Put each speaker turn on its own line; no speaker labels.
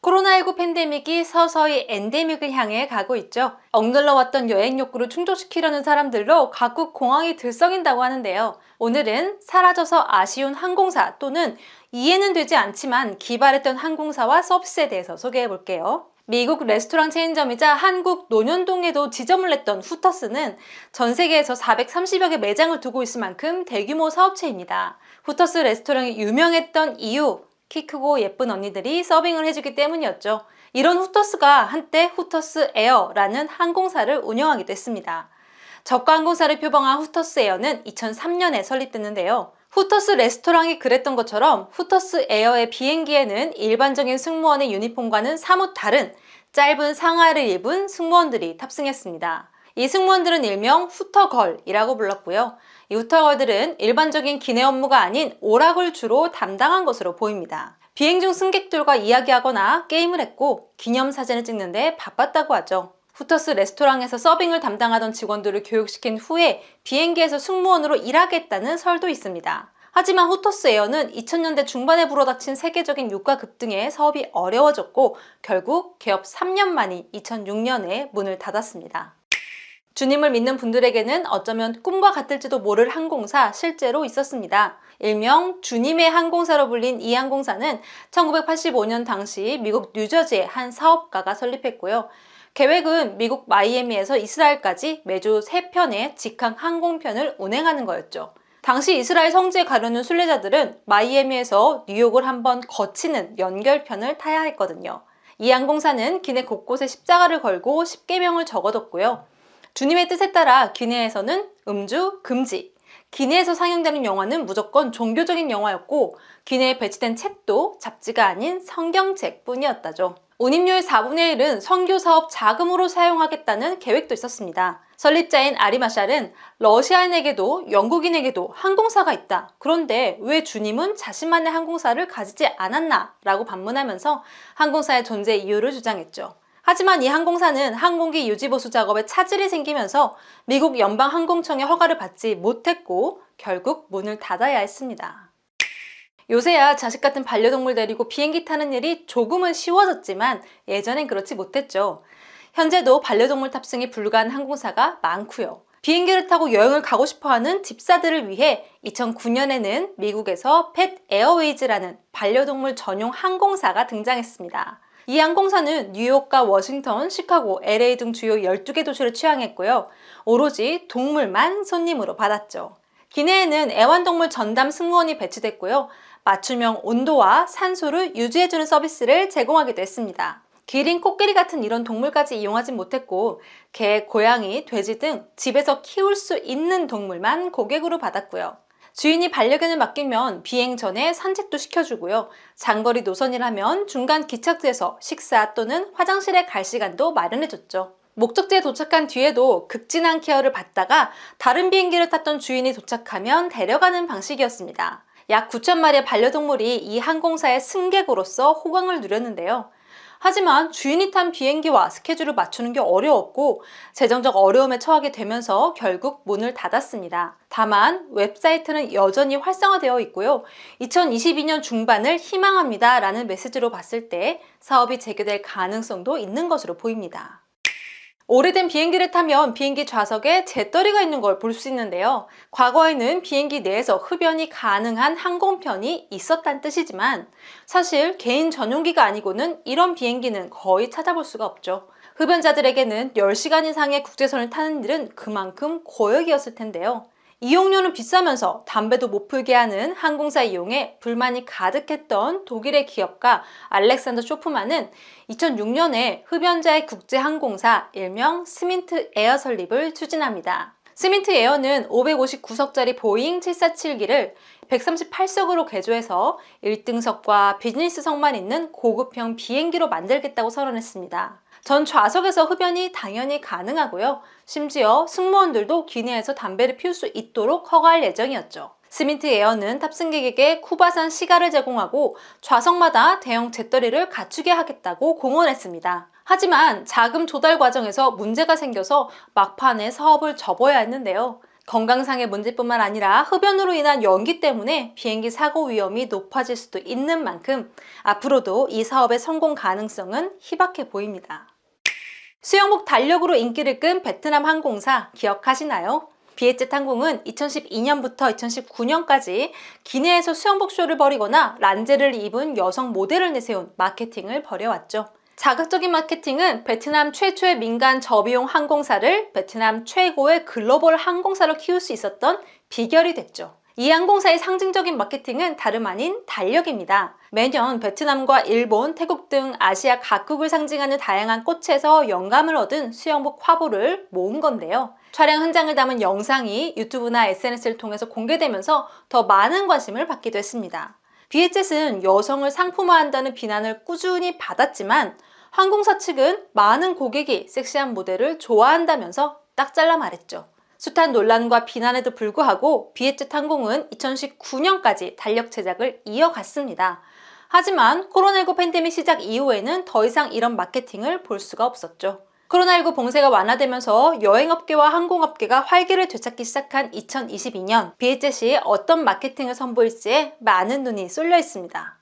코로나19 팬데믹이 서서히 엔데믹을 향해 가고 있죠. 억눌러왔던 여행 욕구를 충족시키려는 사람들로 각국 공항이 들썩인다고 하는데요. 오늘은 사라져서 아쉬운 항공사 또는 이해는 되지 않지만 기발했던 항공사와 서비스에 대해서 소개해 볼게요. 미국 레스토랑 체인점이자 한국 논현동에도 지점을 냈던 후터스는 전 세계에서 430여 개 매장을 두고 있을 만큼 대규모 사업체입니다. 후터스 레스토랑이 유명했던 이유, 키 크고 예쁜 언니들이 서빙을 해주기 때문이었죠. 이런 후터스가 한때 후터스 에어라는 항공사를 운영하기도 했습니다. 저가 항공사를 표방한 후터스 에어는 2003년에 설립됐는데요. 후터스 레스토랑이 그랬던 것처럼 후터스 에어의 비행기에는 일반적인 승무원의 유니폼과는 사뭇 다른 짧은 상하를 입은 승무원들이 탑승했습니다. 이 승무원들은 일명 후터걸이라고 불렀고요. 이 후터걸들은 일반적인 기내 업무가 아닌 오락을 주로 담당한 것으로 보입니다. 비행 중 승객들과 이야기하거나 게임을 했고 기념사진을 찍는데 바빴다고 하죠. 후터스 레스토랑에서 서빙을 담당하던 직원들을 교육시킨 후에 비행기에서 승무원으로 일하겠다는 설도 있습니다. 하지만 후터스 에어는 2000년대 중반에 불어닥친 세계적인 유가 급등에 사업이 어려워졌고 결국 개업 3년 만인 2006년에 문을 닫았습니다. 주님을 믿는 분들에게는 어쩌면 꿈과 같을지도 모를 항공사 실제로 있었습니다. 일명 주님의 항공사로 불린 이 항공사는 1985년 당시 미국 뉴저지의 한 사업가가 설립했고요. 계획은 미국 마이애미에서 이스라엘까지 매주 3편의 직항 항공편을 운행하는 거였죠. 당시 이스라엘 성지에 가려는 순례자들은 마이애미에서 뉴욕을 한번 거치는 연결편을 타야 했거든요. 이 항공사는 기내 곳곳에 십자가를 걸고 십계명을 적어뒀고요. 주님의 뜻에 따라 기내에서는 음주 금지, 기내에서 상영되는 영화는 무조건 종교적인 영화였고 기내에 배치된 책도 잡지가 아닌 성경책 뿐이었다죠. 운임료의 4분의 1은 선교사업 자금으로 사용하겠다는 계획도 있었습니다. 설립자인 아리마샬은 러시아인에게도 영국인에게도 항공사가 있다. 그런데 왜 주님은 자신만의 항공사를 가지지 않았나? 라고 반문하면서 항공사의 존재 이유를 주장했죠. 하지만 이 항공사는 항공기 유지보수 작업에 차질이 생기면서 미국 연방항공청의 허가를 받지 못했고 결국 문을 닫아야 했습니다. 요새야 자식 같은 반려동물 데리고 비행기 타는 일이 조금은 쉬워졌지만 예전엔 그렇지 못했죠. 현재도 반려동물 탑승이 불가한 항공사가 많고요. 비행기를 타고 여행을 가고 싶어하는 집사들을 위해 2009년에는 미국에서 펫 에어웨이즈라는 반려동물 전용 항공사가 등장했습니다. 이 항공사는 뉴욕과 워싱턴, 시카고, LA 등 주요 12개 도시를 취항했고요. 오로지 동물만 손님으로 받았죠. 기내에는 애완동물 전담 승무원이 배치됐고요. 맞춤형 온도와 산소를 유지해주는 서비스를 제공하기도 했습니다. 기린, 코끼리 같은 이런 동물까지 이용하진 못했고 개, 고양이, 돼지 등 집에서 키울 수 있는 동물만 고객으로 받았고요. 주인이 반려견을 맡기면 비행 전에 산책도 시켜주고요. 장거리 노선이라면 중간 기착지에서 식사 또는 화장실에 갈 시간도 마련해줬죠. 목적지에 도착한 뒤에도 극진한 케어를 받다가 다른 비행기를 탔던 주인이 도착하면 데려가는 방식이었습니다. 약 9,000마리의 반려동물이 이 항공사의 승객으로서 호강을 누렸는데요. 하지만 주인이 탄 비행기와 스케줄을 맞추는 게 어려웠고 재정적 어려움에 처하게 되면서 결국 문을 닫았습니다. 다만 웹사이트는 여전히 활성화되어 있고요. 2022년 중반을 희망합니다 라는 메시지로 봤을 때 사업이 재개될 가능성도 있는 것으로 보입니다. 오래된 비행기를 타면 비행기 좌석에 재떨이가 있는 걸 볼 수 있는데요. 과거에는 비행기 내에서 흡연이 가능한 항공편이 있었다는 뜻이지만 사실 개인 전용기가 아니고는 이런 비행기는 거의 찾아볼 수가 없죠. 흡연자들에게는 10시간 이상의 국제선을 타는 일은 그만큼 고역이었을 텐데요. 이용료는 비싸면서 담배도 못 풀게 하는 항공사 이용에 불만이 가득했던 독일의 기업가 알렉산더 쇼프만은 2006년에 흡연자의 국제항공사 일명 스민트 에어 설립을 추진합니다. 스민트 에어는 559석짜리 보잉 747기를 138석으로 개조해서 1등석과 비즈니스석만 있는 고급형 비행기로 만들겠다고 선언했습니다. 전 좌석에서 흡연이 당연히 가능하고요. 심지어 승무원들도 기내에서 담배를 피울 수 있도록 허가할 예정이었죠. 스민트 에어는 탑승객에게 쿠바산 시가를 제공하고 좌석마다 대형 재떨이를 갖추게 하겠다고 공언했습니다. 하지만 자금 조달 과정에서 문제가 생겨서 막판에 사업을 접어야 했는데요. 건강상의 문제뿐만 아니라 흡연으로 인한 연기 때문에 비행기 사고 위험이 높아질 수도 있는 만큼 앞으로도 이 사업의 성공 가능성은 희박해 보입니다. 수영복 달력으로 인기를 끈 베트남 항공사 기억하시나요? 비에젯 항공은 2012년부터 2019년까지 기내에서 수영복 쇼를 벌이거나 란제를 입은 여성 모델을 내세운 마케팅을 벌여왔죠. 자극적인 마케팅은 베트남 최초의 민간 저비용 항공사를 베트남 최고의 글로벌 항공사로 키울 수 있었던 비결이 됐죠. 이 항공사의 상징적인 마케팅은 다름 아닌 달력입니다. 매년 베트남과 일본, 태국 등 아시아 각국을 상징하는 다양한 꽃에서 영감을 얻은 수영복 화보를 모은 건데요. 촬영 현장을 담은 영상이 유튜브나 SNS를 통해서 공개되면서 더 많은 관심을 받기도 했습니다. 비에젯은 여성을 상품화한다는 비난을 꾸준히 받았지만 항공사 측은 많은 고객이 섹시한 모델을 좋아한다면서 딱 잘라 말했죠. 숱한 논란과 비난에도 불구하고 비에젯 항공은 2019년까지 달력 제작을 이어갔습니다. 하지만 코로나19 팬데믹 시작 이후에는 더 이상 이런 마케팅을 볼 수가 없었죠. 코로나19 봉쇄가 완화되면서 여행업계와 항공업계가 활기를 되찾기 시작한 2022년 비에젯이 어떤 마케팅을 선보일지에 많은 눈이 쏠려 있습니다.